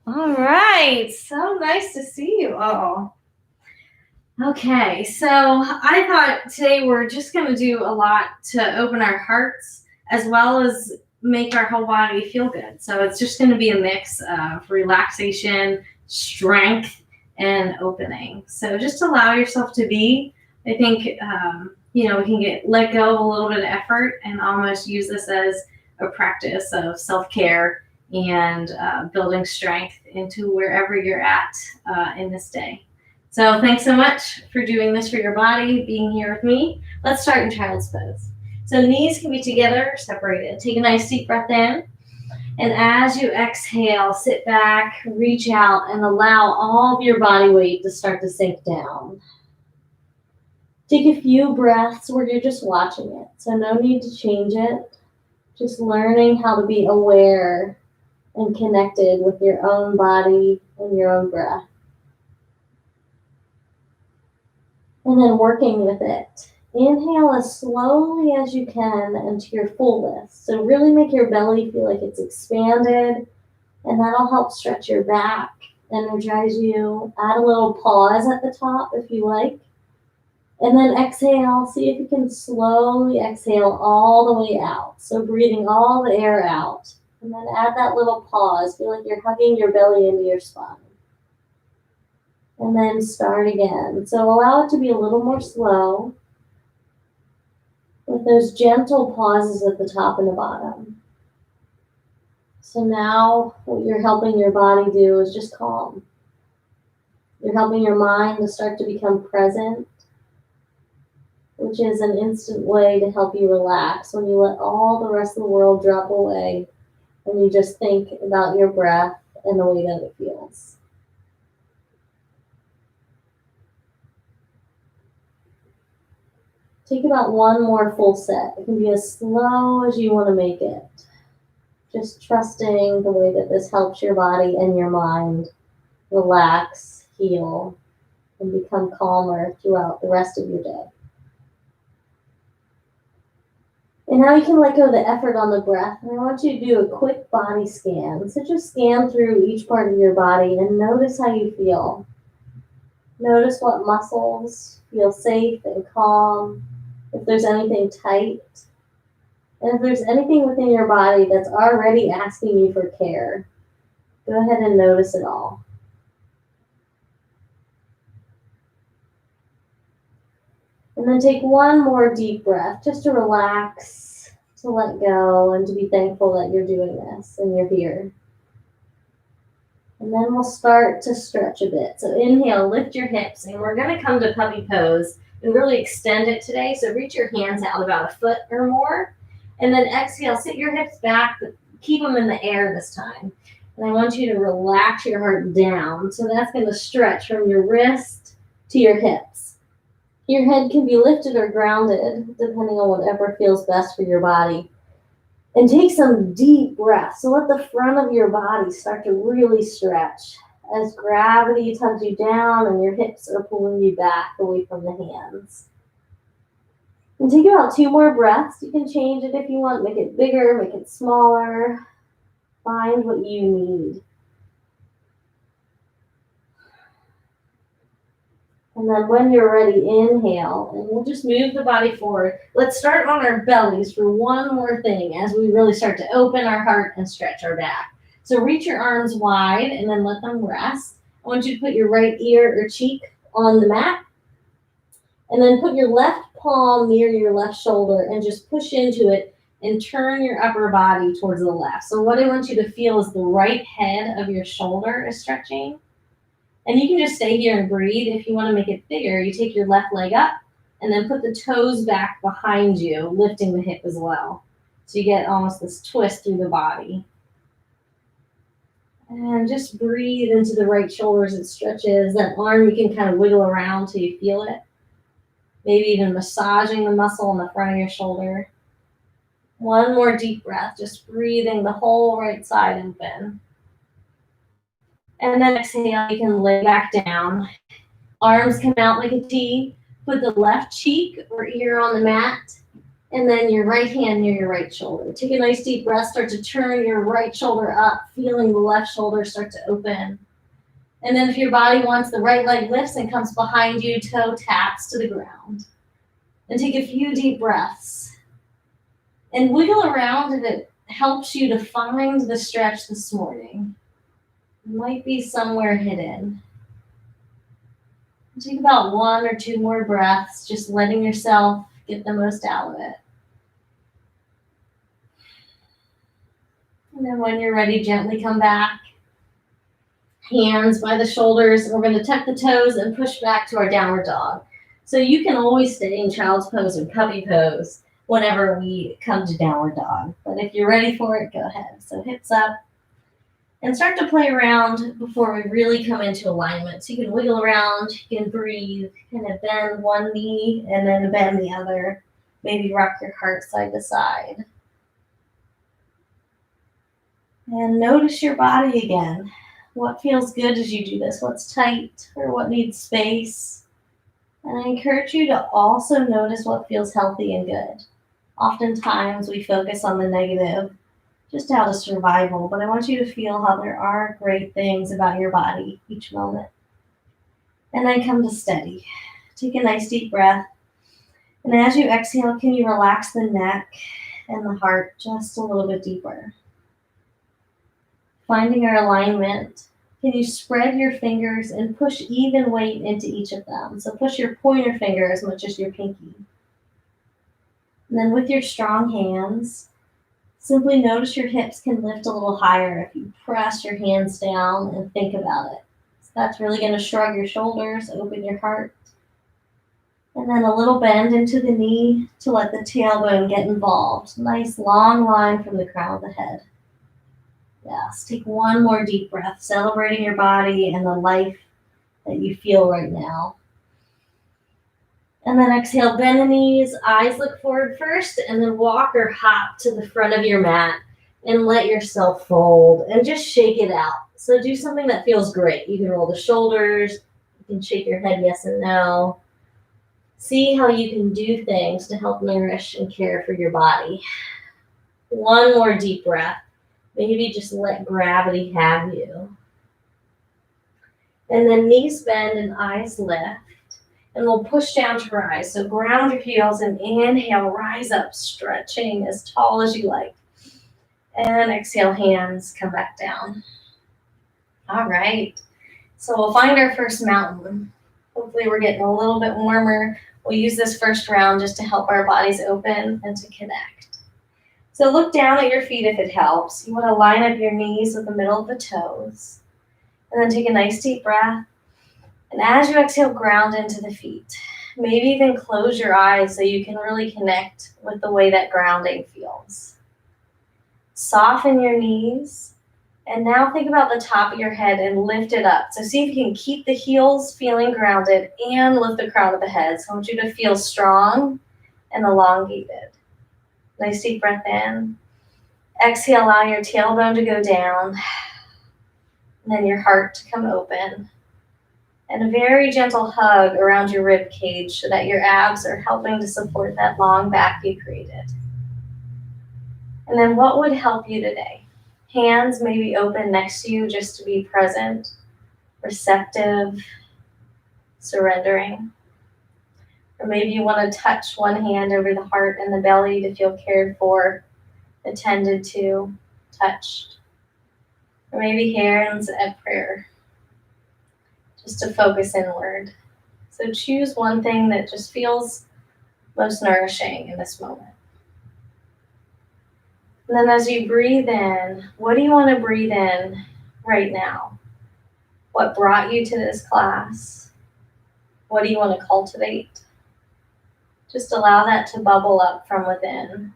All right, so nice to see you all. Okay, so I thought today we're just going to do a lot to open our hearts as well as make our whole body feel good. So it's just going to be a mix of relaxation, strength, and opening. So just allow yourself to be. I think, we can let go of a little bit of effort and almost use this as a practice of self-care and building strength into wherever you're at in this day. So thanks so much for doing this for your body, being here with me. Let's start in child's pose. So knees can be together, separated. Take a nice deep breath in. And as you exhale, sit back, reach out, and allow all of your body weight to start to sink down. Take a few breaths where you're just watching it. So no need to change it. Just learning how to be aware and connected with your own body and your own breath. And then working with it. Inhale as slowly as you can into your fullness. So really make your belly feel like it's expanded, and that'll help stretch your back, energize you. Add a little pause at the top if you like. And then exhale. See if you can slowly exhale all the way out. So breathing all the air out. And then add that little pause. Feel like you're hugging your belly into your spine. And then start again. So allow it to be a little more slow with those gentle pauses at the top and the bottom. So now what you're helping your body do is just calm. You're helping your mind to start to become present, which is an instant way to help you relax when you let all the rest of the world drop away and you just think about your breath and the way that it feels. Take about one more full set. It can be as slow as you want to make it. Just trusting the way that this helps your body and your mind relax, heal, and become calmer throughout the rest of your day. And now you can let go of the effort on the breath. And I want you to do a quick body scan. So just scan through each part of your body and notice how you feel. Notice what muscles feel safe and calm. If there's anything tight, and if there's anything within your body that's already asking you for care, go ahead and notice it all. And then take one more deep breath just to relax, to let go, and to be thankful that you're doing this and you're here. And then we'll start to stretch a bit. So inhale, lift your hips, and we're going to come to puppy pose and really extend it today. So reach your hands out about a foot or more. And then exhale, sit your hips back, but keep them in the air this time. And I want you to relax your heart down. So that's going to stretch from your wrist to your hips. Your head can be lifted or grounded, depending on whatever feels best for your body. And take some deep breaths. So let the front of your body start to really stretch as gravity tugs you down and your hips are pulling you back away from the hands. And take about 2 more breaths. You can change it if you want. Make it bigger, make it smaller. Find what you need. And then when you're ready, inhale, and we'll just move the body forward. Let's start on our bellies for one more thing as we really start to open our heart and stretch our back. So reach your arms wide and then let them rest. I want you to put your right ear or cheek on the mat. And then put your left palm near your left shoulder and just push into it and turn your upper body towards the left. So what I want you to feel is the right head of your shoulder is stretching. And you can just stay here and breathe. If you want to make it bigger, you take your left leg up and then put the toes back behind you, lifting the hip as well. So you get almost this twist through the body. And just breathe into the right shoulder as it stretches. That arm, you can kind of wiggle around till you feel it. Maybe even massaging the muscle in the front of your shoulder. One more deep breath, just breathing the whole right side open. And then exhale, you can lay back down. Arms come out like a T. Put the left cheek or ear on the mat. And then your right hand near your right shoulder. Take a nice deep breath. Start to turn your right shoulder up, feeling the left shoulder start to open. And then if your body wants, the right leg lifts and comes behind you, toe taps to the ground. And take a few deep breaths. And wiggle around if it helps you to find the stretch this morning. It might be somewhere hidden. Take about 1 or 2 more breaths, just letting yourself get the most out of it. And then when you're ready, gently come back. Hands by the shoulders, and we're going to tuck the toes and push back to our downward dog. So you can always stay in child's pose or puppy pose whenever we come to downward dog. But if you're ready for it, go ahead. So hips up. And start to play around before we really come into alignment. So you can wiggle around, you can breathe, kind of bend one knee and then bend the other. Maybe rock your heart side to side. And notice your body again. What feels good as you do this? What's tight or what needs space? And I encourage you to also notice what feels healthy and good. Oftentimes we focus on the negative, just out of survival, but I want you to feel how there are great things about your body each moment. And then come to steady. Take a nice deep breath. And as you exhale, can you relax the neck and the heart just a little bit deeper? Finding our alignment. Can you spread your fingers and push even weight into each of them? So push your pointer finger as much as your pinky. And then with your strong hands, simply notice your hips can lift a little higher if you press your hands down and think about it. So that's really going to shrug your shoulders, open your heart. And then a little bend into the knee to let the tailbone get involved. Nice long line from the crown of the head. Yes, take one more deep breath, celebrating your body and the life that you feel right now. And then exhale, bend the knees, eyes look forward first, and then walk or hop to the front of your mat and let yourself fold and just shake it out. So do something that feels great. You can roll the shoulders, you can shake your head yes and no. See how you can do things to help nourish and care for your body. One more deep breath. Maybe just let gravity have you. And then knees bend and eyes lift. And we'll push down to rise. So ground your heels and inhale, rise up, stretching as tall as you like. And exhale, hands come back down. All right. So we'll find our first mountain. Hopefully we're getting a little bit warmer. We'll use this first round just to help our bodies open and to connect. So look down at your feet if it helps. You want to line up your knees with the middle of the toes. And then take a nice deep breath. And as you exhale, ground into the feet. Maybe even close your eyes so you can really connect with the way that grounding feels. Soften your knees. And now think about the top of your head and lift it up. So see if you can keep the heels feeling grounded and lift the crown of the head. So I want you to feel strong and elongated. Nice deep breath in. Exhale, allow your tailbone to go down. And then your heart to come open. And a very gentle hug around your rib cage so that your abs are helping to support that long back you created. And then what would help you today? Hands maybe open next to you just to be present, receptive, surrendering. Or maybe you want to touch one hand over the heart and the belly to feel cared for, attended to, touched. Or maybe hands at prayer, just to focus inward. So choose one thing that just feels most nourishing in this moment. And then as you breathe in, what do you want to breathe in right now? What brought you to this class? What do you want to cultivate? Just allow that to bubble up from within.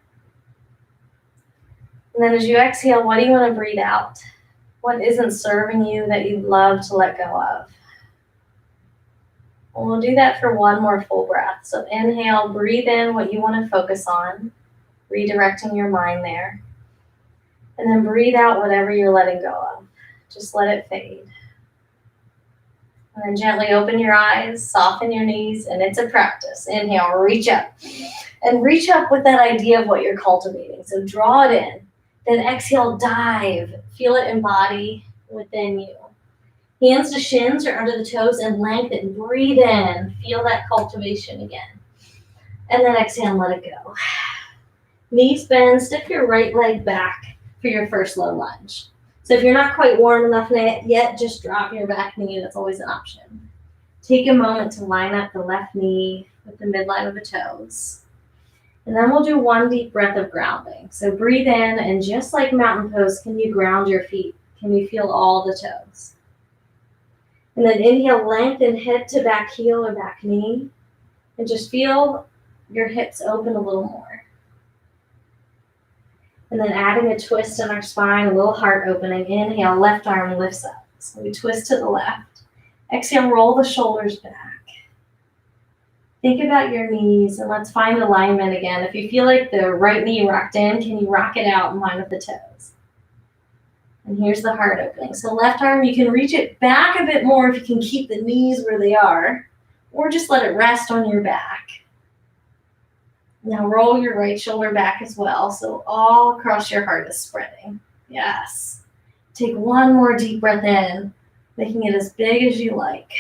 And then as you exhale, what do you want to breathe out? What isn't serving you that you'd love to let go of? And we'll do that for one more full breath. So inhale, breathe in what you want to focus on, redirecting your mind there. And then breathe out whatever you're letting go of. Just let it fade. And then gently open your eyes, soften your knees, and it's a practice. Inhale, reach up. And reach up with that idea of what you're cultivating. So draw it in. Then exhale, dive. Feel it embody within you. Hands to shins or under the toes and lengthen. Breathe in. Feel that cultivation again. And then exhale and let it go. Knees bend. Stick your right leg back for your first low lunge. So if you're not quite warm enough yet, just drop your back knee. That's always an option. Take a moment to line up the left knee with the midline of the toes. And then we'll do one deep breath of grounding. So breathe in, and just like mountain pose, can you ground your feet? Can you feel all the toes? And then inhale, lengthen head to back heel or back knee. And just feel your hips open a little more. And then adding a twist in our spine, a little heart opening. Inhale, left arm lifts up. So we twist to the left. Exhale, roll the shoulders back. Think about your knees, and let's find alignment again. If you feel like the right knee rocked in, can you rock it out in line with the toes? And here's the heart opening. So left arm, you can reach it back a bit more if you can keep the knees where they are, or just let it rest on your back. Now roll your right shoulder back as well, so all across your heart is spreading. Yes. Take one more deep breath in, making it as big as you like.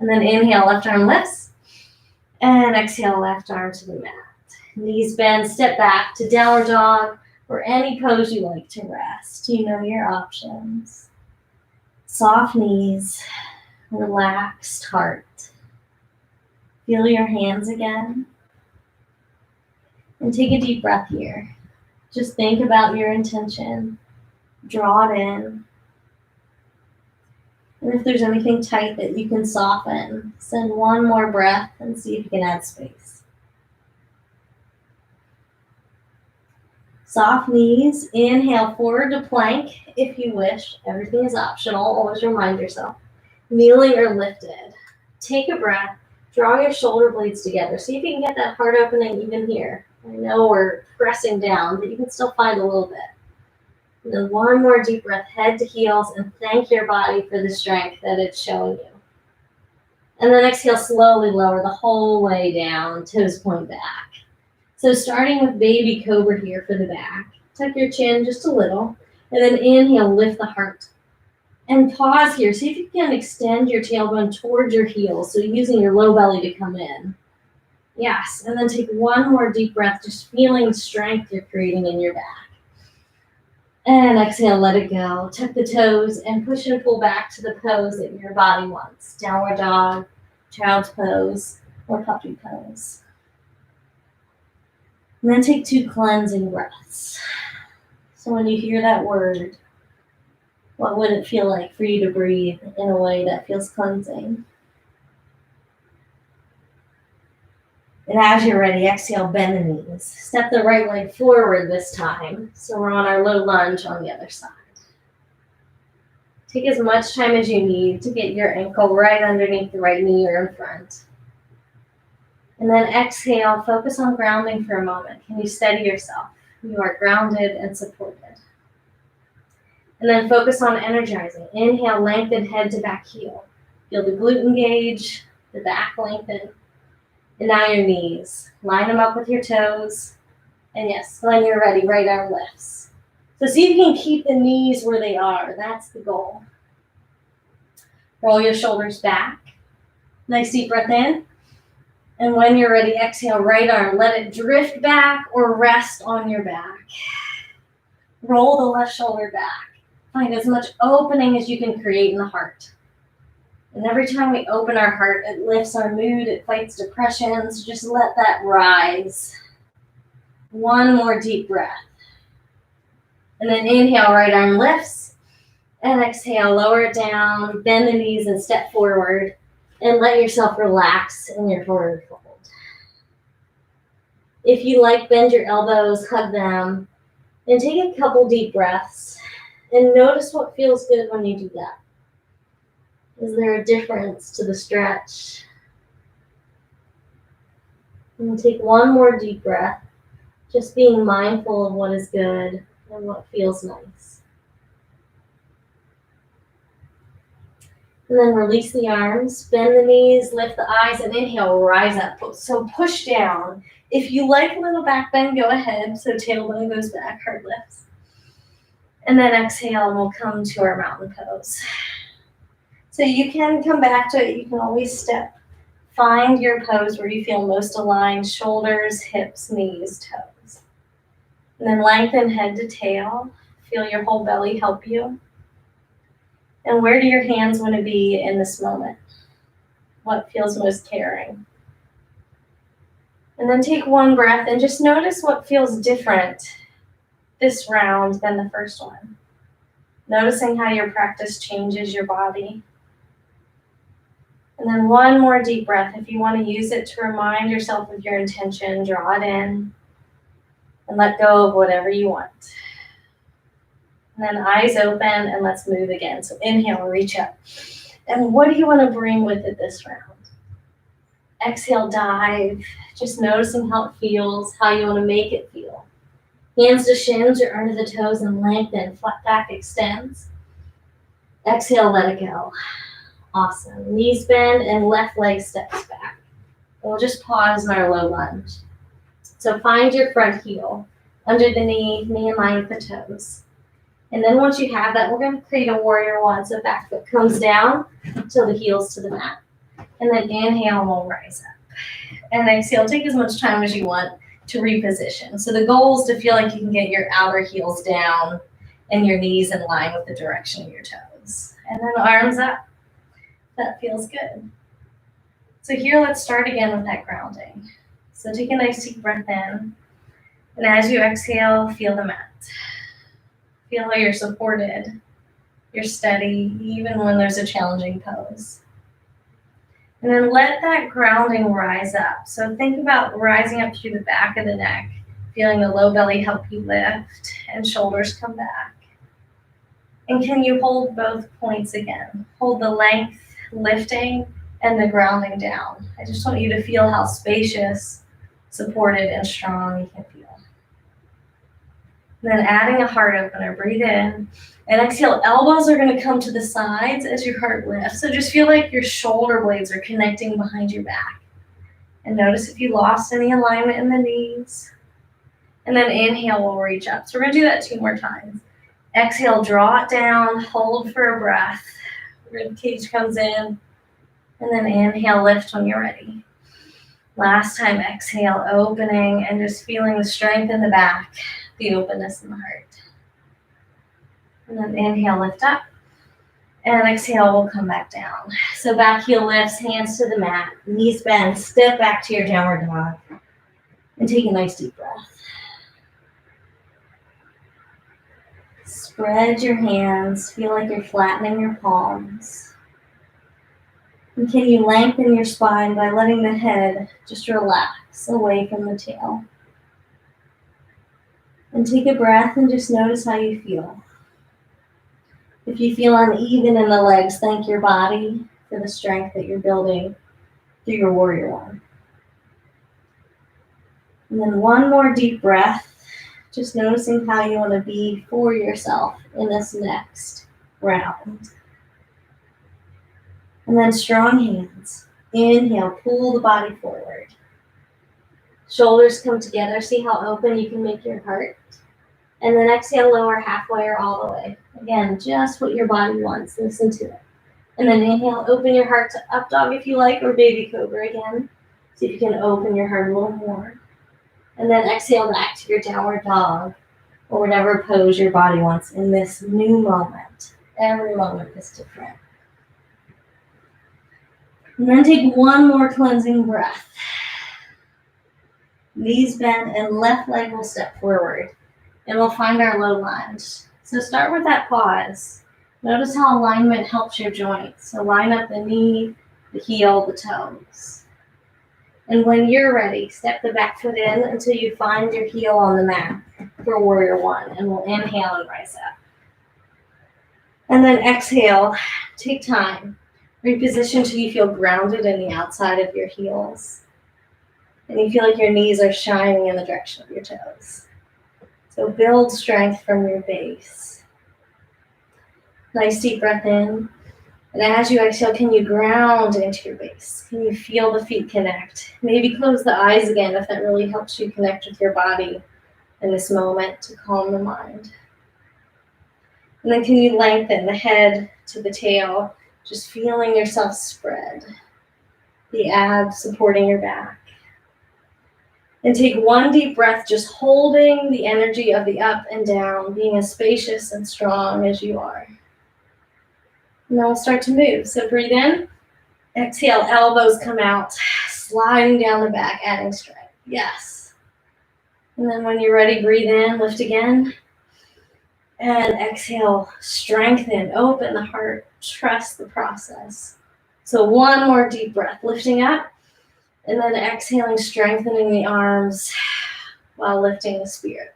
And then inhale, left arm lifts. And exhale, left arm to the mat. Knees bend, step back to downward dog or any pose you like to rest. You know your options. Soft knees, relaxed heart. Feel your hands again. And take a deep breath here. Just think about your intention. Draw it in. And if there's anything tight that you can soften, send one more breath and see if you can add space. Soft knees. Inhale forward to plank if you wish. Everything is optional. Always remind yourself. Kneeling or lifted. Take a breath. Draw your shoulder blades together. See if you can get that heart opening even here. I know we're pressing down, but you can still find a little bit. And then one more deep breath, head to heels, and thank your body for the strength that it's showing you. And then exhale, slowly lower the whole way down, toes point back. So starting with baby cobra here for the back. Tuck your chin just a little, and then inhale, lift the heart. And pause here. See if you can extend your tailbone towards your heels, so using your low belly to come in. Yes, and then take one more deep breath, just feeling the strength you're creating in your back. And exhale, let it go. Tuck the toes and push and pull back to the pose that your body wants. Downward dog, child's pose, or puppy pose. And then take 2 cleansing breaths. So when you hear that word, what would it feel like for you to breathe in a way that feels cleansing? And as you're ready, exhale, bend the knees. Step the right leg forward this time. So we're on our low lunge on the other side. Take as much time as you need to get your ankle right underneath the right knee or in front. And then exhale, focus on grounding for a moment. Can you steady yourself? You are grounded and supported. And then focus on energizing. Inhale, lengthen head to back heel. Feel the glute engage, the back lengthen. And now your knees. Line them up with your toes. And yes, when you're ready, right arm lifts. So see if you can keep the knees where they are. That's the goal. Roll your shoulders back. Nice deep breath in. And when you're ready, exhale, right arm. Let it drift back or rest on your back. Roll the left shoulder back. Find as much opening as you can create in the heart. And every time we open our heart, it lifts our mood, it fights depression, so just let that rise. One more deep breath. And then inhale, right arm lifts. And exhale, lower it down, bend the knees and step forward. And let yourself relax in your forward fold. If you like, bend your elbows, hug them. And take a couple deep breaths. And notice what feels good when you do that. Is there a difference to the stretch? And take one more deep breath, just being mindful of what is good and what feels nice. And then release the arms, bend the knees, lift the eyes, and inhale, rise up. So push down. If you like a little back bend, go ahead. So tailbone goes back, heart lifts. And then exhale, and we'll come to our mountain pose. So you can come back to it. You can always step. Find your pose where you feel most aligned, shoulders, hips, knees, toes. And then lengthen head to tail. Feel your whole belly help you. And where do your hands want to be in this moment? What feels most caring? And then take one breath and just notice what feels different this round than the first one. Noticing how your practice changes your body. And then one more deep breath. If you want to use it to remind yourself of your intention, draw it in and let go of whatever you want. And then eyes open and let's move again. So inhale, reach up. And what do you want to bring with it this round? Exhale, dive. Just noticing how it feels, how you want to make it feel. Hands to shins or under the toes and lengthen. Flat back extends. Exhale, let it go. Awesome. Knees bend and left leg steps back. And we'll just pause in our low lunge. So find your front heel under the knee in line with the toes. And then once you have that, we're going to create a warrior one. So back foot comes down till the heels to the mat. And then inhale and we'll rise up. And exhale, take as much time as you want to reposition. So the goal is to feel like you can get your outer heels down and your knees in line with the direction of your toes. And then arms up. That feels good. So here, let's start again with that grounding. So take a nice deep breath in. And as you exhale, feel the mat. Feel how you're supported. You're steady, even when there's a challenging pose. And then let that grounding rise up. So think about rising up through the back of the neck, feeling the low belly help you lift and shoulders come back. And can you hold both points again? Hold the length, lifting, and the grounding down. I just want you to feel how spacious, supported, and strong you can feel. And then adding a heart opener, breathe in. And exhale, elbows are going to come to the sides as your heart lifts. So just feel like your shoulder blades are connecting behind your back. And notice if you lost any alignment in the knees. And then inhale, we'll reach up. So we're going to do that 2 more times. Exhale, draw it down, hold for a breath. Rib cage comes in. And then inhale, lift when you're ready. Last time, exhale, opening and just feeling the strength in the back, the openness in the heart. And then inhale, lift up. And exhale, we'll come back down. So back heel lifts, hands to the mat, knees bend, step back to your downward dog. And take a nice deep breath. Spread your hands, feel like you're flattening your palms. And can you lengthen your spine by letting the head just relax away from the tail? And take a breath and just notice how you feel. If you feel uneven in the legs, thank your body for the strength that you're building through your warrior one. And then one more deep breath, just noticing how you want to be for yourself in this next round. And then strong hands. Inhale, pull the body forward. Shoulders come together. See how open you can make your heart. And then exhale, lower halfway or all the way. Again, just what your body wants. Listen to it. And then inhale, open your heart to up dog if you like, or baby cobra again. See if you can open your heart a little more. And then exhale back to your downward dog, or whatever pose your body wants in this new moment. Every moment is different. And then take one more cleansing breath. Knees bend and left leg will step forward. And we'll find our low lunge. So start with that pause. Notice how alignment helps your joints. So line up the knee, the heel, the toes. And when you're ready, step the back foot in until you find your heel on the mat for warrior one. And we'll inhale and rise up. And then exhale, take time. Reposition until you feel grounded in the outside of your heels. And you feel like your knees are shining in the direction of your toes. So build strength from your base. Nice deep breath in. And as you exhale, can you ground into your base? Can you feel the feet connect? Maybe close the eyes again if that really helps you connect with your body in this moment to calm the mind. And then can you lengthen the head to the tail, just feeling yourself spread, the abs supporting your back. And take one deep breath, just holding the energy of the up and down, being as spacious and strong as you are. And then we'll start to move. So breathe in, exhale, elbows come out, sliding down the back, adding strength. Yes. And then when you're ready, breathe in, lift again. And exhale, strengthen, open the heart, trust the process. So one more deep breath, lifting up. And then exhaling, strengthening the arms while lifting the spirit.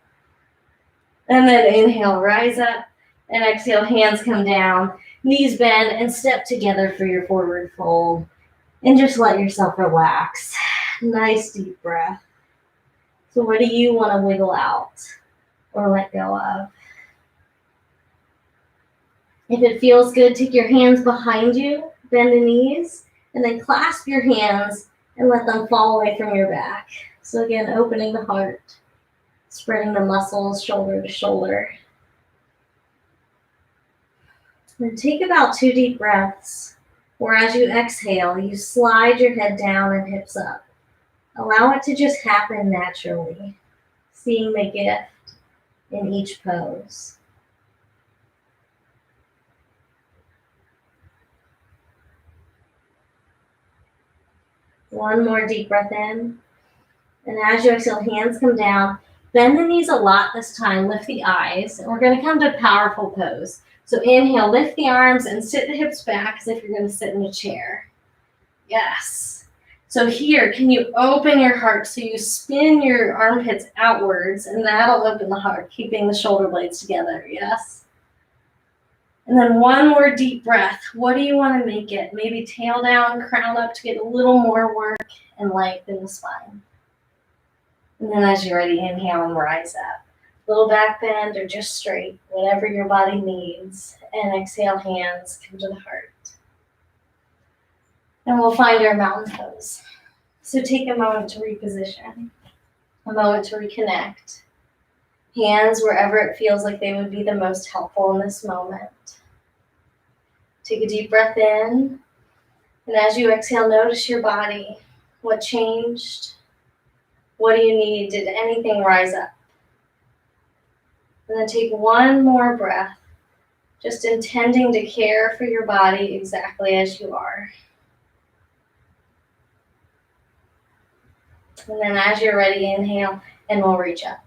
And then inhale, rise up. And exhale, hands come down, knees bend, and step together for your forward fold. And just let yourself relax. Nice deep breath. So what do you want to wiggle out or let go of? If it feels good, take your hands behind you, bend the knees, and then clasp your hands and let them fall away from your back. So again, opening the heart, spreading the muscles shoulder to shoulder. And take about 2 deep breaths, where as you exhale, you slide your head down and hips up. Allow it to just happen naturally, seeing the gift in each pose. One more deep breath in. And as you exhale, hands come down. Bend the knees a lot this time. Lift the eyes. And we're going to come to powerful pose. So inhale, lift the arms and sit the hips back as if you're going to sit in a chair. Yes. So here, can you open your heart so you spin your armpits outwards, and that'll open the heart, keeping the shoulder blades together. Yes. And then one more deep breath. What do you want to make it? Maybe tail down, crown up to get a little more work and length in the spine. And then as you're ready, inhale and rise up. Little back bend or just straight, whatever your body needs. And exhale, hands come to the heart. And we'll find our mountain pose. So take a moment to reposition, a moment to reconnect. Hands wherever it feels like they would be the most helpful in this moment. Take a deep breath in, and as you exhale, notice your body. What changed? What do you need? Did anything rise up? And then take one more breath, just intending to care for your body exactly as you are. And then as you're ready, inhale, and we'll reach up.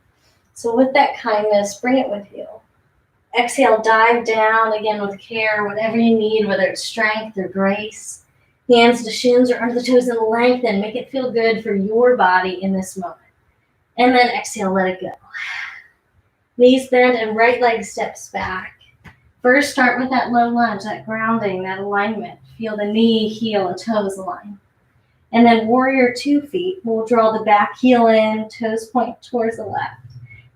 So with that kindness, bring it with you. Exhale, dive down again with care, whatever you need, whether it's strength or grace. Hands to shins or under the toes and lengthen. Make it feel good for your body in this moment. And then exhale, let it go. Knees bend and right leg steps back. First, start with that low lunge, that grounding, that alignment. Feel the knee, heel, and toes align. And then warrior 2 feet. We'll draw the back heel in, toes point towards the left.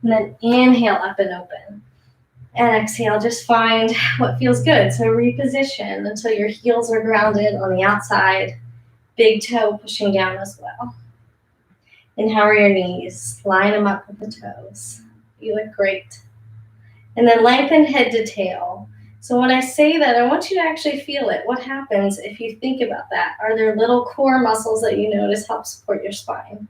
And then inhale up and open. And exhale, just find what feels good. So reposition until your heels are grounded on the outside. Big toe pushing down as well. And how are your knees? Line them up with the toes. You look great. And then lengthen head to tail. So when I say that, I want you to actually feel it. What happens if you think about that? Are there little core muscles that you notice help support your spine?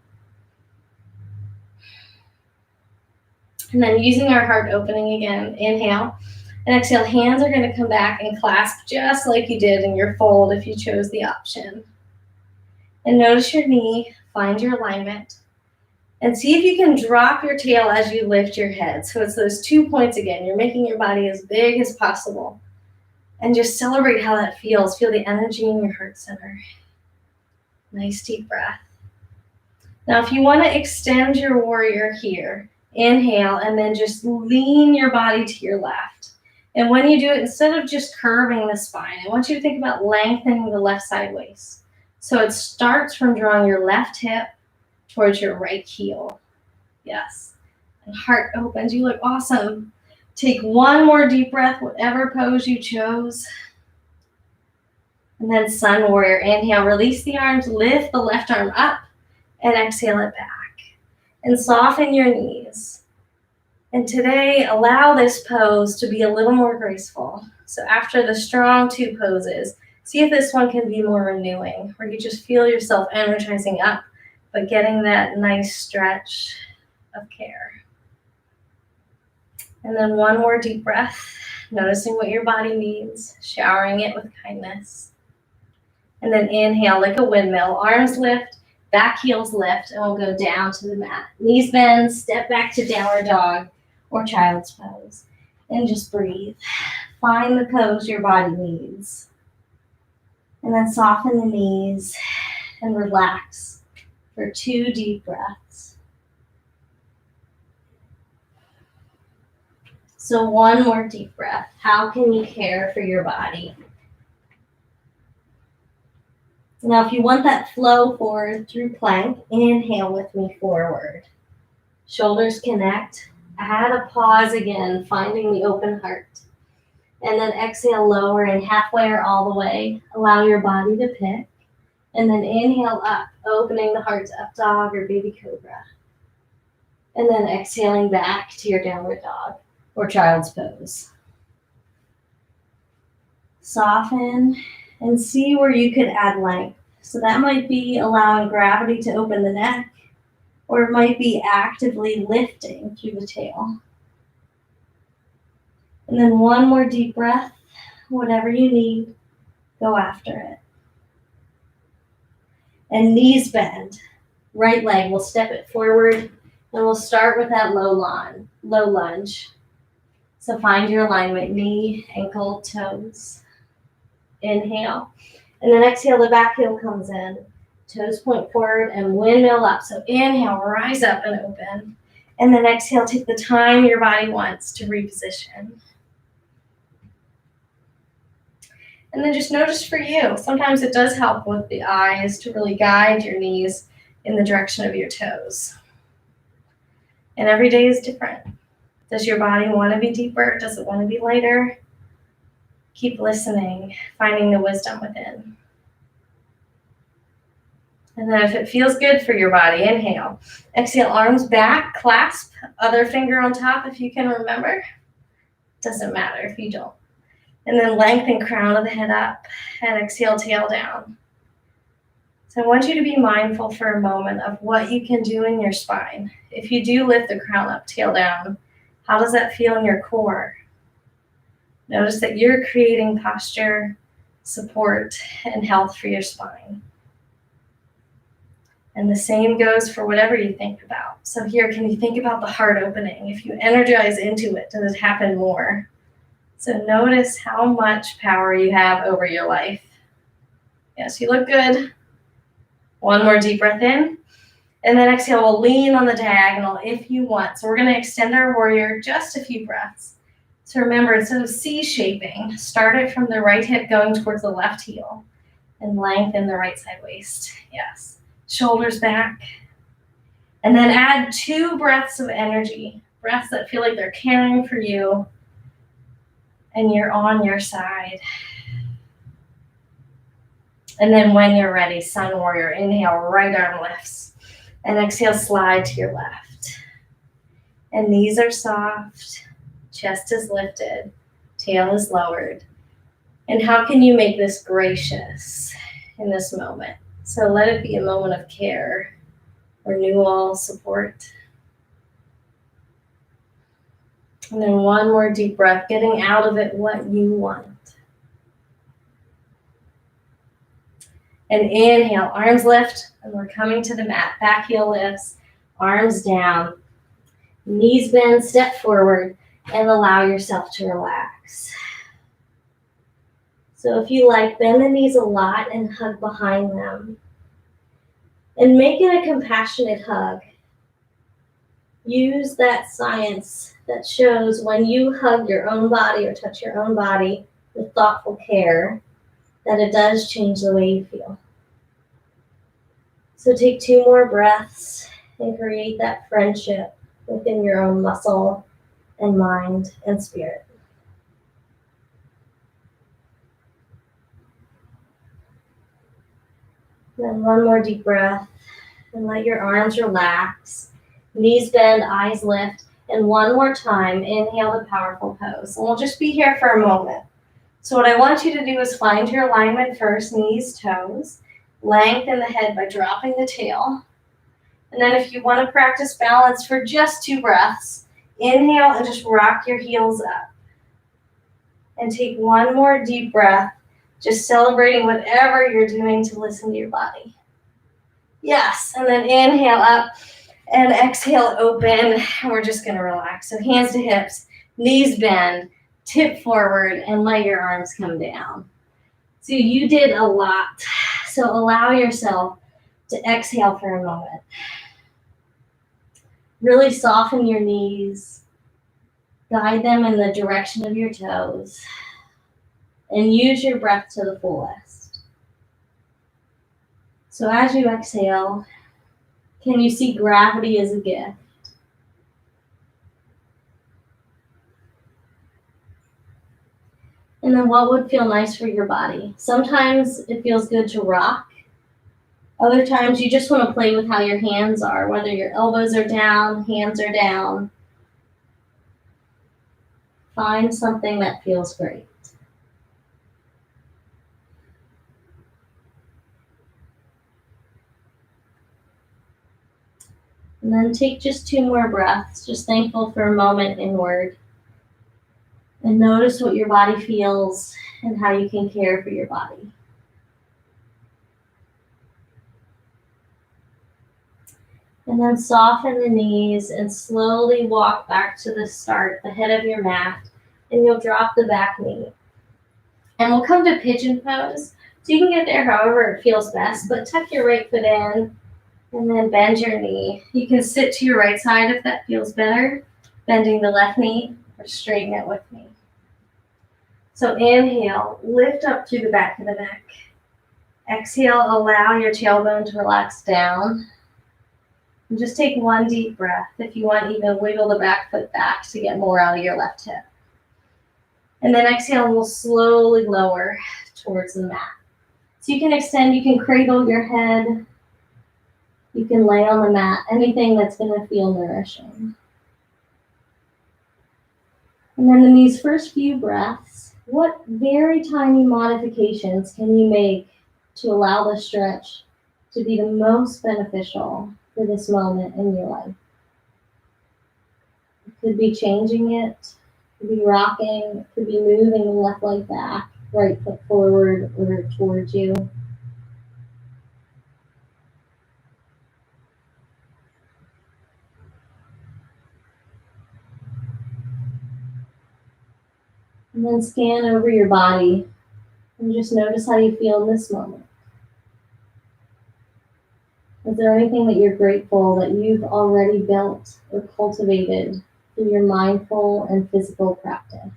And then using our heart opening again, inhale and exhale. Hands are going to come back and clasp just like you did in your fold if you chose the option. And notice your knee, find your alignment, and see if you can drop your tail as you lift your head. So it's those 2 points again. You're making your body as big as possible. And just celebrate how that feels. Feel the energy in your heart center. Nice deep breath. Now if you want to extend your warrior here, inhale, and then just lean your body to your left. And when you do it, instead of just curving the spine, I want you to think about lengthening the left side waist. So it starts from drawing your left hip towards your right heel. Yes. And heart opens. You look awesome. Take one more deep breath, whatever pose you chose. And then sun warrior. Inhale, release the arms, lift the left arm up, and exhale it back. And soften your knees. And today, allow this pose to be a little more graceful. So after the strong 2 poses, see if this one can be more renewing, where you just feel yourself energizing up, but getting that nice stretch of care. And then one more deep breath, noticing what your body needs, showering it with kindness. And then inhale like a windmill, arms lift, back heels lift, and we'll go down to the mat. Knees bend, step back to downward dog or child's pose. And just breathe. Find the pose your body needs. And then soften the knees and relax for 2 deep breaths. So one more deep breath. How can you care for your body? Now, if you want that flow forward through plank, inhale with me forward. Shoulders connect. Add a pause again, finding the open heart. And then exhale, lower and halfway or all the way. Allow your body to pick. And then inhale up, opening the heart to up dog or baby cobra. And then exhaling back to your downward dog or child's pose. Soften and see where you could add length. So that might be allowing gravity to open the neck, or it might be actively lifting through the tail. And then one more deep breath. Whatever you need, go after it. And knees bend. Right leg, we'll step it forward, and we'll start with that low lunge. So find your alignment, knee, ankle, toes. Inhale. And then exhale, the back heel comes in. Toes point forward and windmill up. So inhale, rise up and open. And then exhale, take the time your body wants to reposition. And then just notice for you, sometimes it does help with the eyes to really guide your knees in the direction of your toes. And every day is different. Does your body want to be deeper? Does it want to be lighter? Keep listening, finding the wisdom within. And then if it feels good for your body, inhale. Exhale, arms back, clasp, other finger on top if you can remember. Doesn't matter if you don't. And then lengthen crown of the head up and exhale, tail down. So I want you to be mindful for a moment of what you can do in your spine. If you do lift the crown up, tail down, how does that feel in your core? Notice that you're creating posture, support, and health for your spine. And the same goes for whatever you think about. So here, can you think about the heart opening? If you energize into it, does it happen more? So notice how much power you have over your life. Yes, you look good. One more deep breath in. And then exhale, we'll lean on the diagonal if you want. So we're going to extend our warrior just a few breaths. So remember, instead of C-shaping, start it from the right hip going towards the left heel. And lengthen the right side waist. Yes. Shoulders back. And then add 2 breaths of energy. Breaths that feel like they're caring for you. And you're on your side. And then when you're ready, sun warrior. Inhale, right arm lifts. And exhale, slide to your left. And knees are soft. Chest is lifted. Tail is lowered. And how can you make this gracious in this moment? So let it be a moment of care, renewal, support. And then one more deep breath, getting out of it what you want. And inhale, arms lift, and we're coming to the mat. Back heel lifts, arms down, knees bend, step forward, and allow yourself to relax. So if you like, bend the knees a lot and hug behind them. And make it a compassionate hug. Use that science that shows when you hug your own body or touch your own body with thoughtful care, that it does change the way you feel. So take 2 more breaths and create that friendship within your own muscle and mind and spirit. Then one more deep breath. And let your arms relax. Knees bend, eyes lift. And one more time, inhale the powerful pose. And we'll just be here for a moment. So what I want you to do is find your alignment first, knees, toes. Lengthen the head by dropping the tail. And then if you want to practice balance for just 2 breaths, inhale and just rock your heels up. And take one more deep breath, just celebrating whatever you're doing to listen to your body. Yes, and then inhale up and exhale open. And we're just going to relax. So hands to hips, knees bend, tip forward, and let your arms come down. So you did a lot. So allow yourself to exhale for a moment. Really soften your knees. Guide them in the direction of your toes. And use your breath to the fullest. So as you exhale, can you see gravity as a gift? And then what would feel nice for your body? Sometimes it feels good to rock. Other times you just want to play with how your hands are, whether your elbows are down, hands are down. Find something that feels great. And then take just 2 more breaths, just thankful for a moment inward. And notice what your body feels and how you can care for your body. And then soften the knees and slowly walk back to the start, the head of your mat, and you'll drop the back knee. And we'll come to pigeon pose. So you can get there however it feels best, but tuck your right foot in and then bend your knee. You can sit to your right side if that feels better, bending the left knee, or straighten it with me. So inhale, lift up through the back of the neck. Exhale, allow your tailbone to relax down. And just take one deep breath. If you want, even wiggle the back foot back to get more out of your left hip. And then exhale, we'll slowly lower towards the mat. So you can extend, you can cradle your head. You can lay on the mat, anything that's going to feel nourishing. And then in these first few breaths, what very tiny modifications can you make to allow the stretch to be the most beneficial for this moment in your life? It could be changing it, it could be rocking, it could be moving the left leg back, right foot forward or towards you. And then scan over your body and just notice how you feel in this moment. Is there anything that you're grateful that you've already built or cultivated through your mindful and physical practice?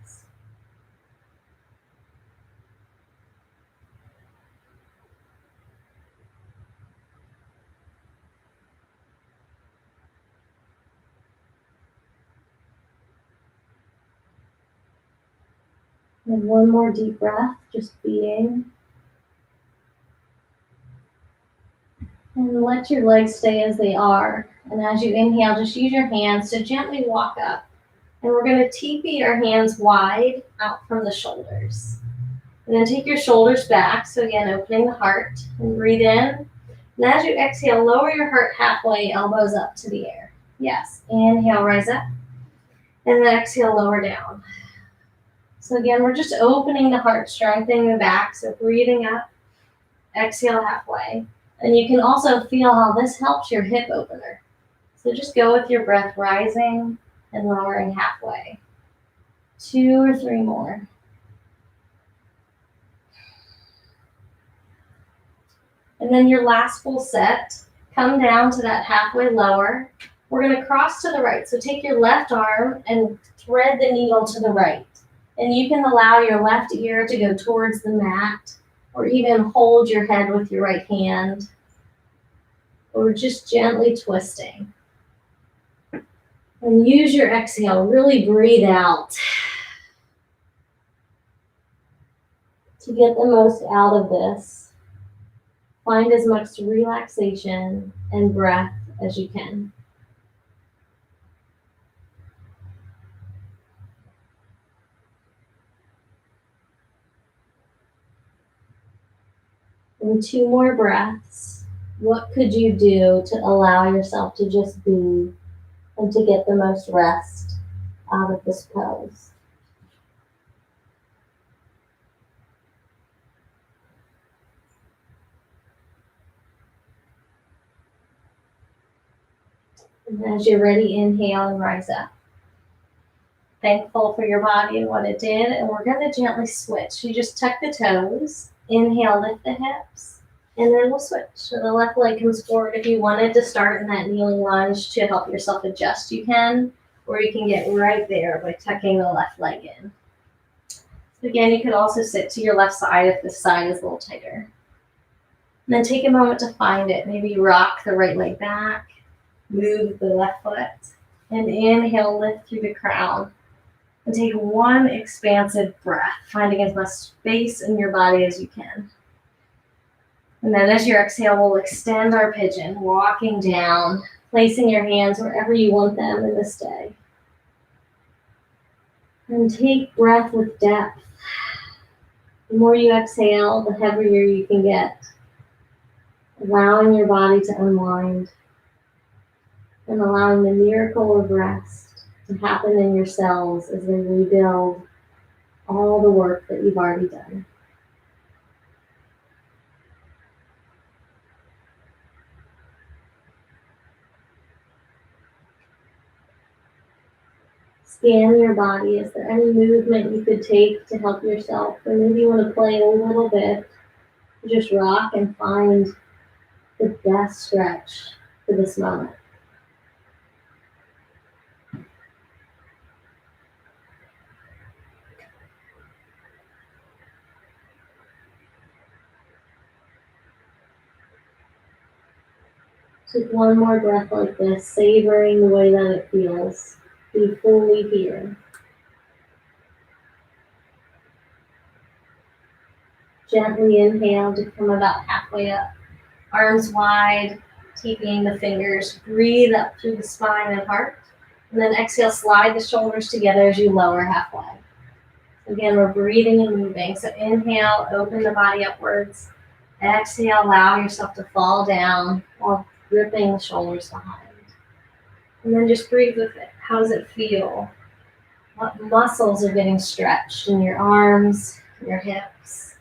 And one more deep breath, just being. And let your legs stay as they are. And as you inhale, just use your hands to gently walk up. And we're going to teepee our hands wide out from the shoulders. And then take your shoulders back. So again, opening the heart and breathe in. And as you exhale, lower your heart halfway, elbows up to the air. Yes, inhale, rise up. And then exhale, lower down. So again, we're just opening the heart, strengthening the back. So breathing up, exhale halfway. And you can also feel how this helps your hip opener. So just go with your breath, rising and lowering halfway. 2 or 3 more. And then your last full set, come down to that halfway lower. We're going to cross to the right. So take your left arm and thread the needle to the right. And you can allow your left ear to go towards the mat, or even hold your head with your right hand, or just gently twisting. And use your exhale, really breathe out to get the most out of this. Find as much relaxation and breath as you can. And 2 more breaths. What could you do to allow yourself to just be and to get the most rest out of this pose? And as you're ready, inhale and rise up. Thankful for your body and what it did, and we're going to gently switch. You just tuck the toes, inhale, lift the hips, and then we'll switch. So the left leg comes forward. If you wanted to start in that kneeling lunge to help yourself adjust, you can, or you can get right there by tucking the left leg in. Again, you could also sit to your left side if this side is a little tighter. And then take a moment to find it. Maybe rock the right leg back, move the left foot, and inhale, lift through the crown. And take 1 expansive breath, finding as much space in your body as you can. And then as you exhale, we'll extend our pigeon, walking down, placing your hands wherever you want them in this day. And take breath with depth. The more you exhale, the heavier you can get, allowing your body to unwind and allowing the miracle of rest to happen in your cells as they rebuild all the work that you've already done. Scan your body. Is there any movement you could take to help yourself? Or maybe you want to play a little bit. Just rock and find the best stretch for this moment. Take 1 more breath like this, savoring the way that it feels. Be fully here. Gently inhale to come about halfway up. Arms wide, taking the fingers. Breathe up through the spine and heart. And then exhale, slide the shoulders together as you lower halfway. Again, we're breathing and moving. So inhale, open the body upwards. Exhale, allow yourself to fall down while gripping the shoulders behind. And then just breathe with it. How does it feel? What muscles are getting stretched in your arms, your hips?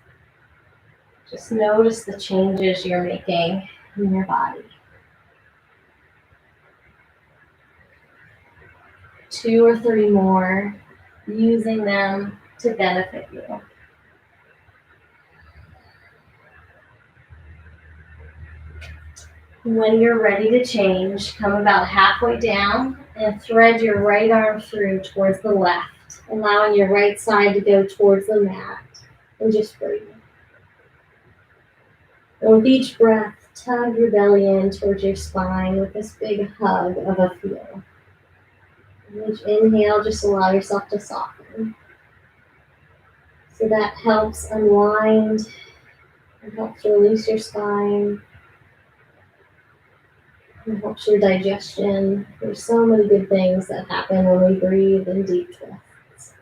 Just notice the changes you're making in your body. 2 or 3 more, using them to benefit you. When you're ready to change, come about halfway down and thread your right arm through towards the left, allowing your right side to go towards the mat, and just breathe. And with each breath, tug your belly in towards your spine with this big hug of a feel. And each inhale, just allow yourself to soften. So that helps unwind and helps release your spine. It helps your digestion. There's so many good things that happen when we breathe in deep breaths.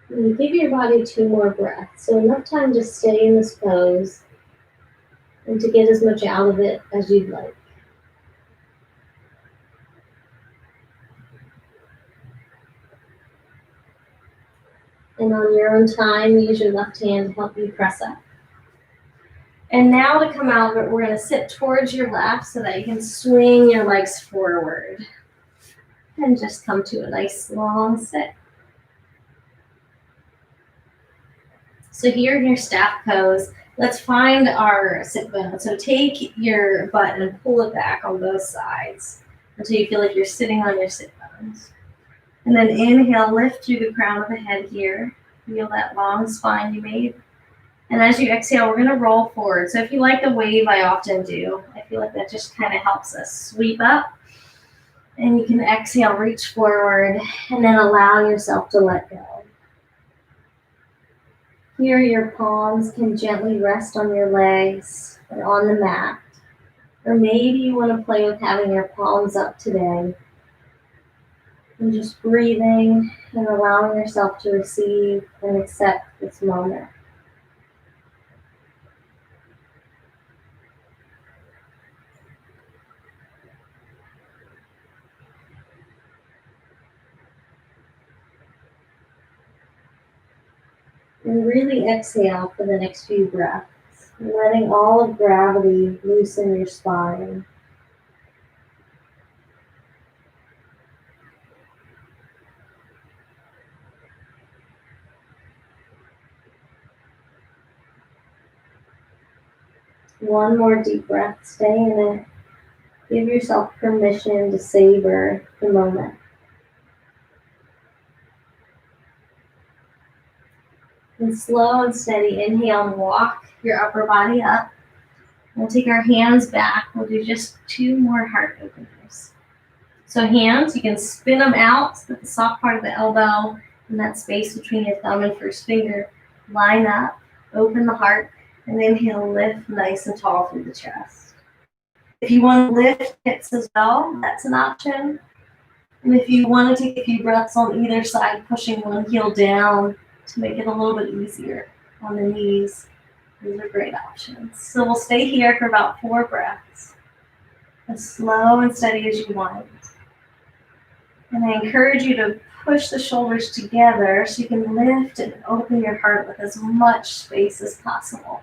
And give your body 2 more breaths. So enough time to stay in this pose and to get as much out of it as you'd like. And on your own time, use your left hand to help you press up. And now to come out of it, we're going to sit towards your left so that you can swing your legs forward. And just come to a nice long sit. So here in your staff pose, let's find our sit bone. So take your butt and pull it back on both sides until you feel like you're sitting on your sit bones. And then inhale, lift through the crown of the head here. Feel that long spine you made. And as you exhale, we're going to roll forward. So if you like the wave I often do, I feel like that just kind of helps us sweep up. And you can exhale, reach forward, and then allow yourself to let go. Here, your palms can gently rest on your legs or on the mat. Or maybe you want to play with having your palms up today. And just breathing and allowing yourself to receive and accept this moment. And really exhale for the next few breaths, letting all of gravity loosen your spine. One more deep breath, stay in it. Give yourself permission to savor the moment. And slow and steady, inhale and walk your upper body up. We'll take our hands back. We'll do just 2 more heart openers. So hands, you can spin them out so that the soft part of the elbow and that space between your thumb and first finger line up. Open the heart, and inhale, lift nice and tall through the chest. If you want to lift hips as well, that's an option. And if you want to take a few breaths on either side, pushing one heel down to make it a little bit easier on the knees, these are great options. So we'll stay here for about 4 breaths, as slow and steady as you want. And I encourage you to push the shoulders together so you can lift and open your heart with as much space as possible.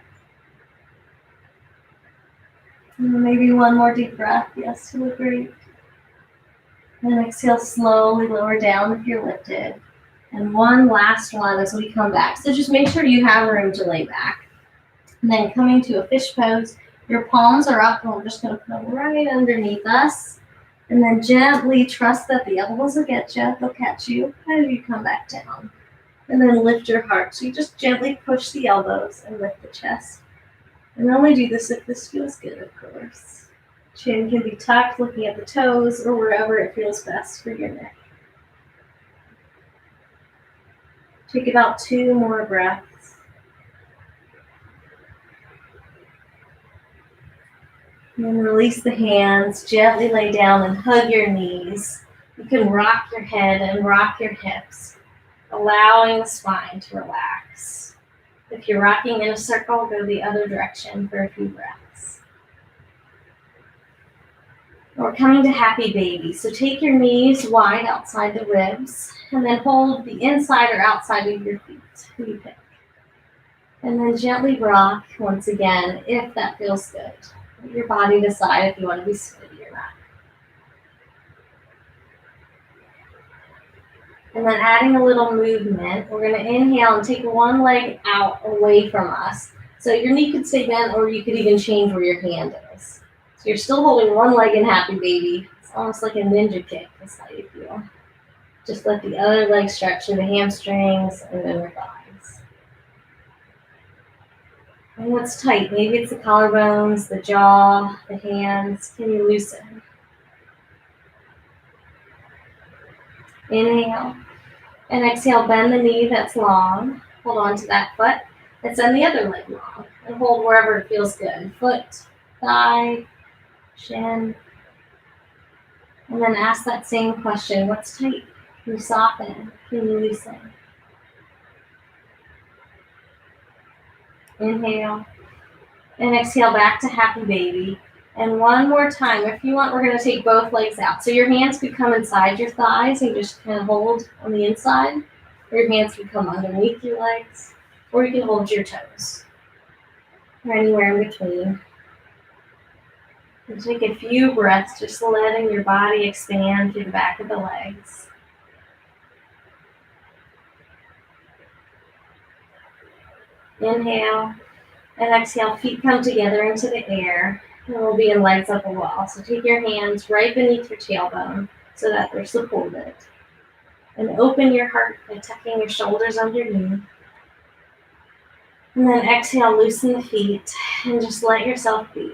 And maybe one more deep breath. Yes, you look great. And exhale, slowly lower down if you're lifted. And one last one as we come back. So just make sure you have room to lay back. And then coming to a fish pose, your palms are up, and we're just going to put them right underneath us. And then gently trust that the elbows will get you, they'll catch you as you come back down. And then lift your heart. So you just gently push the elbows and lift the chest. And only do this if this feels good, of course. Chin can be tucked, looking at the toes, or wherever it feels best for your neck. Take about 2 more breaths. And then release the hands, gently lay down and hug your knees. You can rock your head and rock your hips, allowing the spine to relax. If you're rocking in a circle, go the other direction for a few breaths. We're coming to happy baby. So take your knees wide outside the ribs, and then hold the inside or outside of your feet, who you pick. And then gently rock once again, if that feels good. Let your body decide if you want to be steady or not. And then adding a little movement, we're going to inhale and take one leg out away from us. So your knee could stay bent, or you could even change where your hand is. So you're still holding one leg in happy baby. It's almost like a ninja kick, that's how you feel. Just let the other leg stretch through the hamstrings and then your thighs. And what's tight? Maybe it's the collarbones, the jaw, the hands. Can you loosen? Inhale. And exhale, bend the knee that's long. Hold on to that foot. And send the other leg long. And hold wherever it feels good. Foot, thigh, shin. And then ask that same question. What's tight? Can you soften? Can you loosen? Inhale. And exhale back to happy baby. And one more time, if you want, we're going to take both legs out. So your hands could come inside your thighs and just kind of hold on the inside. Or your hands could come underneath your legs. Or you can hold your toes. Or anywhere in between. And take a few breaths, just letting your body expand through the back of the legs. Inhale. And exhale, feet come together into the air. And we'll be in legs up a wall. So take your hands right beneath your tailbone so that they're supported. And open your heart by tucking your shoulders underneath. And then exhale, loosen the feet and just let yourself be.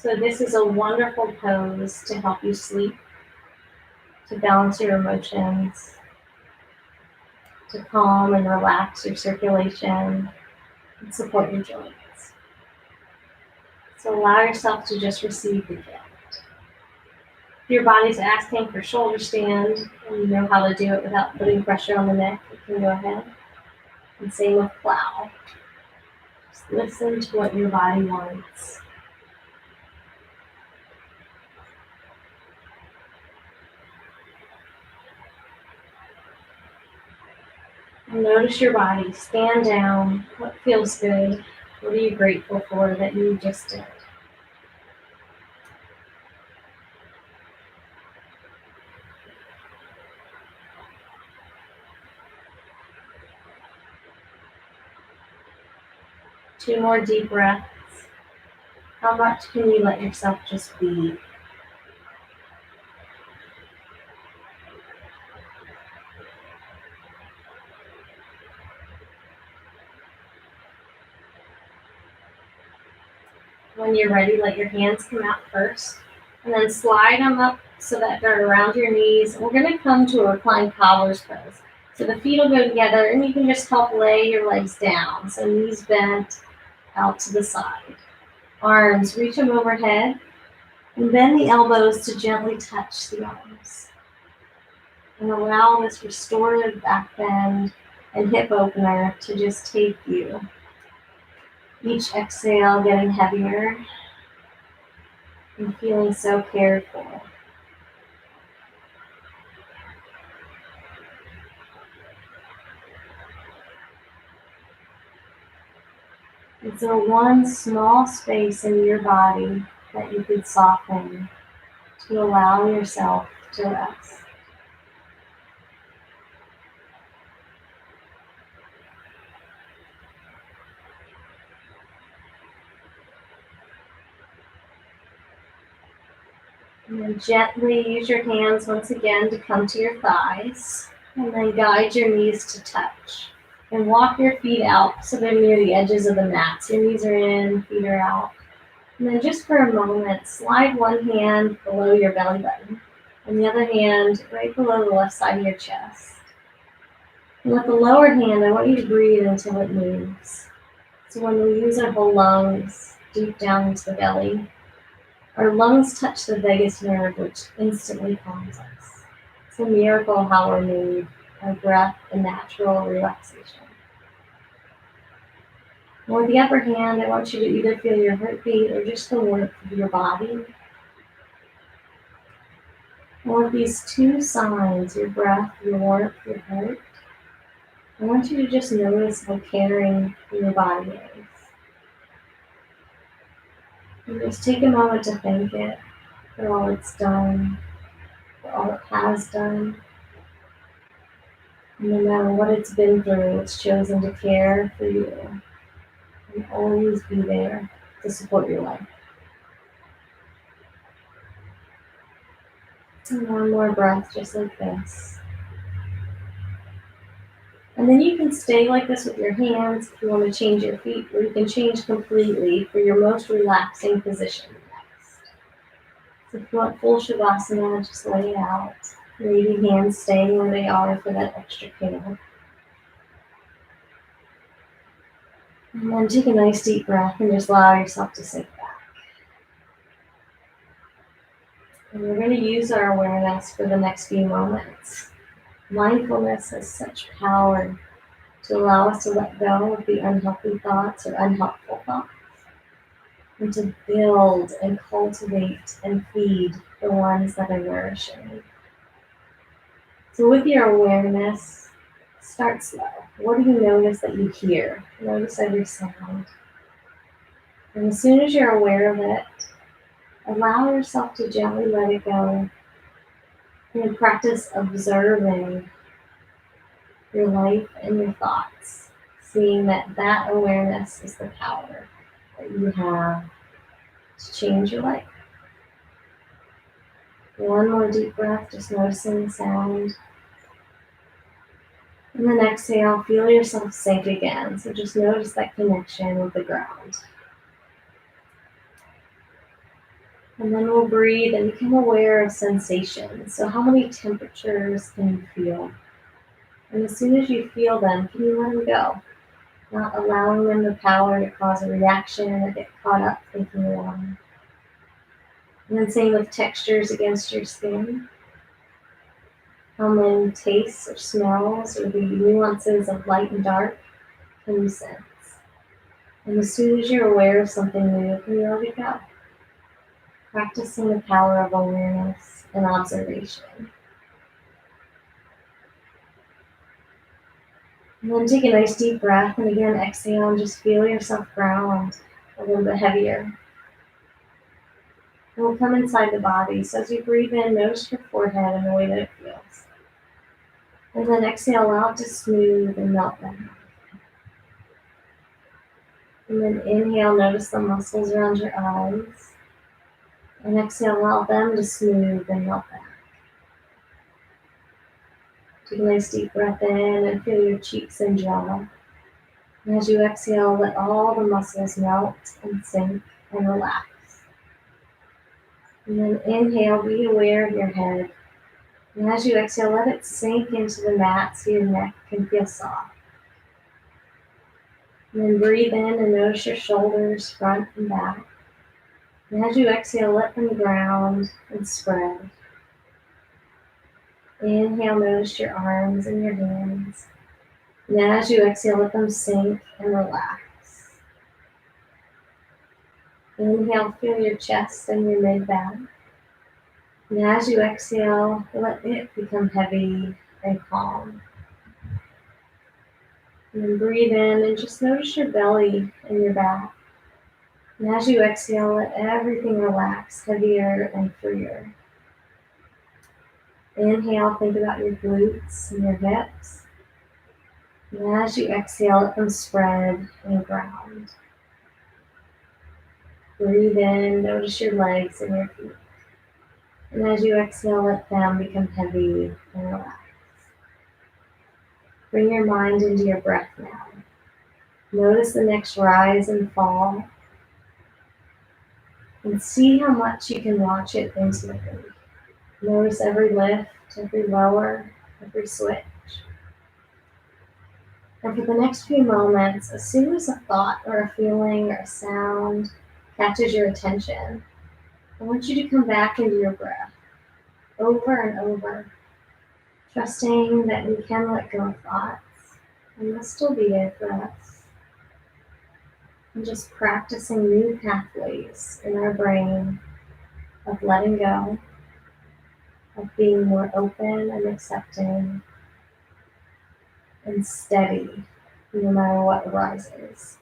So this is a wonderful pose to help you sleep, to balance your emotions, to calm and relax your circulation, and support your joints. So allow yourself to just receive the gift. If your body's asking for shoulder stand and you know how to do it without putting pressure on the neck, you can go ahead. And same with plow. Just listen to what your body wants. And notice your body. Stand down. What feels good? What are you grateful for that you just did? Two more deep breaths. How much can you let yourself just be? When you're ready, let your hands come out first. And then slide them up so that they're around your knees. We're going to come to a reclined cobblers pose. So the feet will go together and you can just help lay your legs down. So knees bent out to the side. Arms, reach them overhead. And bend the elbows to gently touch the arms. And allow this restorative back bend and hip opener to just take you. Each exhale getting heavier and feeling so cared for. Is there one small space in your body that you could soften to allow yourself to rest? And then gently use your hands once again to come to your thighs. And then guide your knees to touch. And walk your feet out so they're near the edges of the mat. So your knees are in, feet are out. And then just for a moment, slide one hand below your belly button. And the other hand right below the left side of your chest. And with the lower hand, I want you to breathe until it moves. So when we use our whole lungs deep down into the belly, our lungs touch the vagus nerve, which instantly calms us. It's a miracle how we're made, our breath, the natural relaxation. And with the upper hand, I want you to either feel your heartbeat or just the warmth of your body. And with these two signs, your breath, your warmth, your heart, I want you to just notice how caring your body is. And just take a moment to thank it for all it's done, for all it has done. And no matter what it's been through, it's chosen to care for you and always be there to support your life. And one more breath just like this. And then you can stay like this with your hands if you want to change your feet, or you can change completely for your most relaxing position next. So if you want full savasana, just lay it out. Maybe hands staying where they are for that extra care. And then take a nice deep breath and just allow yourself to sink back. And we're going to use our awareness for the next few moments. Mindfulness has such power to allow us to let go of the unhealthy thoughts or unhelpful thoughts, and to build and cultivate and feed the ones that are nourishing. So with your awareness, start slow. What do you notice that you hear? Notice every sound. And as soon as you're aware of it, allow yourself to gently let it go and practice observing your life and your thoughts, seeing that that awareness is the power that you have to change your life. One more deep breath, just noticing the sound. And then exhale, feel yourself sink again. So just notice that connection with the ground. And then we'll breathe and become aware of sensations. So how many temperatures can you feel? And as soon as you feel them, can you let them go? Not allowing them the power to cause a reaction or get caught up thinking about them. And then same with textures against your skin. How many tastes or smells or the nuances of light and dark can you sense? And as soon as you're aware of something new, can you let it go? Practicing the power of awareness and observation. And then take a nice deep breath, and again exhale and just feel yourself ground a little bit heavier. And we'll come inside the body. So as you breathe in, notice your forehead and the way that it feels. And then exhale, allow it to smooth and melt down. And then inhale, notice the muscles around your eyes. And exhale, allow them to smooth and melt back. Take a nice deep breath in and feel your cheeks and jaw. And as you exhale, let all the muscles melt and sink and relax. And then inhale, be aware of your head. And as you exhale, let it sink into the mat so your neck can feel soft. And then breathe in and notice your shoulders, front and back. And as you exhale, let them ground and spread. Inhale, notice your arms and your hands. And as you exhale, let them sink and relax. Inhale, feel your chest and your mid-back. And as you exhale, let it become heavy and calm. And then breathe in and just notice your belly and your back. And as you exhale, let everything relax, heavier and freer. Inhale, think about your glutes and your hips. And as you exhale, let them spread and ground. Breathe in, notice your legs and your feet. And as you exhale, let them become heavy and relaxed. Bring your mind into your breath now. Notice the next rise and fall. And see how much you can watch it intimately. Notice every lift, every lower, every switch. And for the next few moments, as soon as a thought or a feeling or a sound catches your attention, I want you to come back into your breath, over and over, trusting that we can let go of thoughts, and they'll still be there for us. And just practicing new pathways in our brain of letting go, of being more open and accepting, and steady, no matter what arises.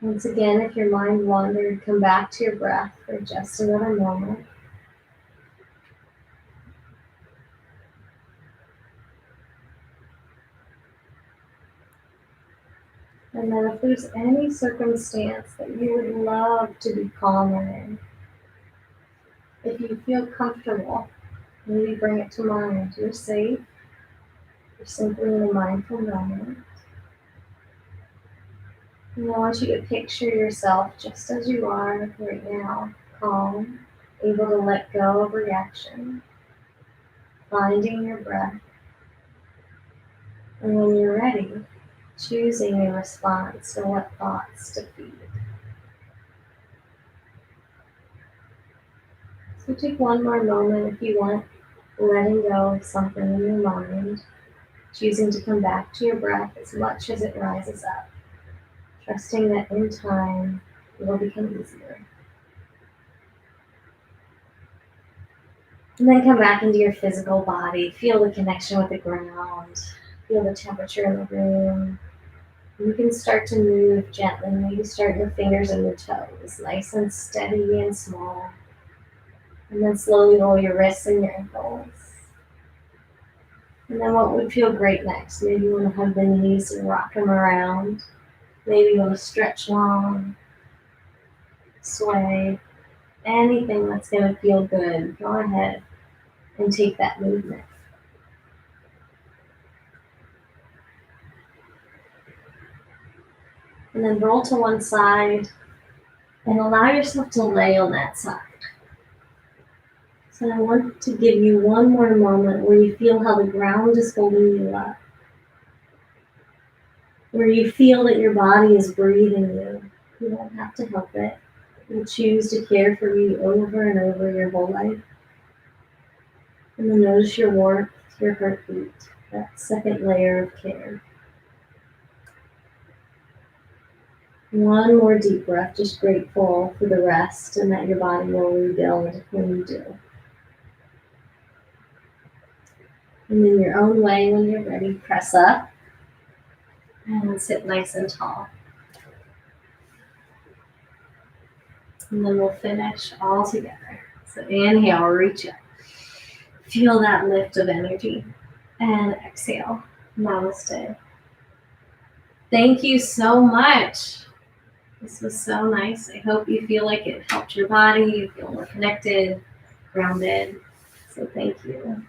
Once again, if your mind wandered, come back to your breath for just another moment. And then if there's any circumstance that you would love to be calmer in, if you feel comfortable, maybe bring it to mind. You're safe. You're simply in a mindful moment. And I want you to picture yourself just as you are right now, calm, able to let go of reaction, finding your breath. And when you're ready, choosing a response or what thoughts to feed. So take one more moment if you want, letting go of something in your mind, choosing to come back to your breath as much as it rises up, trusting that in time it will become easier. And then come back into your physical body, feel the connection with the ground, feel the temperature in the room. You can start to move gently, maybe start your fingers and your toes, nice and steady and small. And then slowly roll your wrists and your ankles. And then what would feel great next? Maybe you want to hug the knees and rock them around. Maybe you want to stretch long. sway, anything that's going to feel good, go ahead and take that movement. And then roll to one side and allow yourself to lay on that side. So I want to give you one more moment where you feel how the ground is holding you up, where you feel that your body is breathing you. You don't have to help it. You choose to care for you over and over your whole life. And then notice your warmth, your heartbeat, that second layer of care. One more deep breath, just grateful for the rest and that your body will rebuild when you do. And in your own way, when you're ready, press up and sit nice and tall. And then we'll finish all together. So inhale, reach up. Feel that lift of energy. And exhale. Namaste. Thank you so much. This was so nice. I hope you feel like it helped your body. You feel more connected, grounded. So thank you.